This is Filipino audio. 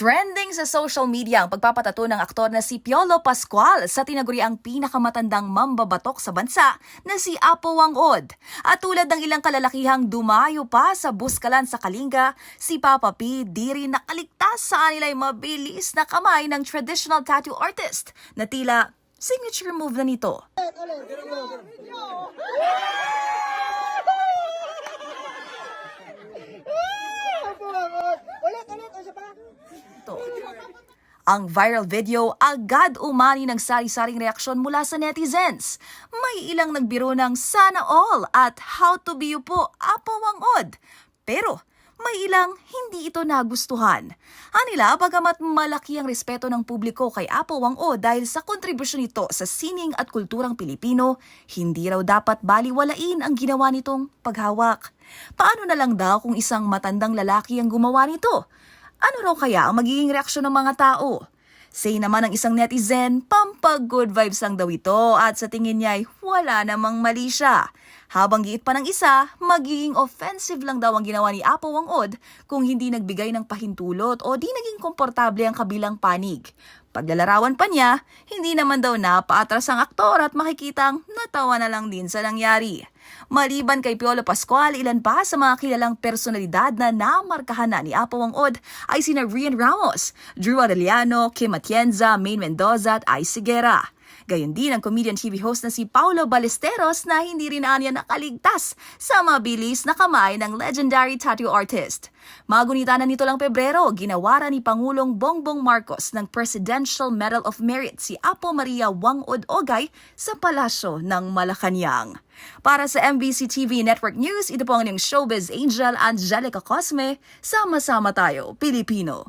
Trending sa social media ang pagpapatato ng aktor na si Piolo Pascual sa tinaguriang pinakamatandang mambabatok sa bansa na si Apo Wang-od. At tulad ng ilang kalalakihang dumayo pa sa buskalan sa Kalinga, si Papa P di rin nakaligtas sa anila'y mabilis na kamay ng traditional tattoo artist na tila signature move na nito. Ang viral video agad umani ng sari-saring reaksyon mula sa netizens. May ilang nagbiro ng sana all at how to be you po, Apo Wang-od. Pero may ilang hindi ito nagustuhan. Anila, bagamat malaki ang respeto ng publiko kay Apo Wang-od dahil sa kontribusyon nito sa sining at kulturang Pilipino, hindi raw dapat baliwalain ang ginawa nitong paghawak. Paano na lang daw kung isang matandang lalaki ang gumawa nito? Ano raw kaya ang magiging reaksyon ng mga tao? Say naman ng isang netizen, pampag-good vibes lang daw ito at sa tingin niya ay wala namang mali siya. Habang giit pa ng isa, magiging offensive lang daw ang ginawa ni Apo Wang-od kung hindi nagbigay ng pahintulot o di naging komportable ang kabilang panig. Paglalarawan pa niya, hindi naman daw napaatras ang aktor at makikitang natawa na lang din sa nangyari. Maliban kay Piolo Pascual, ilan pa sa mga kilalang personalidad na namarkahan na ni Apo Wang-od ay sina Rian Ramos, Drew Arellano, Kim Atienza, Maine Mendoza at Ice Siguera. Gayon din ang comedian TV host na si Paulo Ballesteros na hindi rin anya nakaligtas sa mabilis na kamay ng legendary tattoo artist. Magunita na nito lang Pebrero, ginawaran ni Pangulong Bongbong Marcos ng Presidential Medal of Merit si Apo Maria Wang-od Ogay sa Palasyo ng Malacanang. Para sa MBC TV Network News, ito po ang inyong showbiz angel Angelica Cosme. Sama-sama tayo, Pilipino.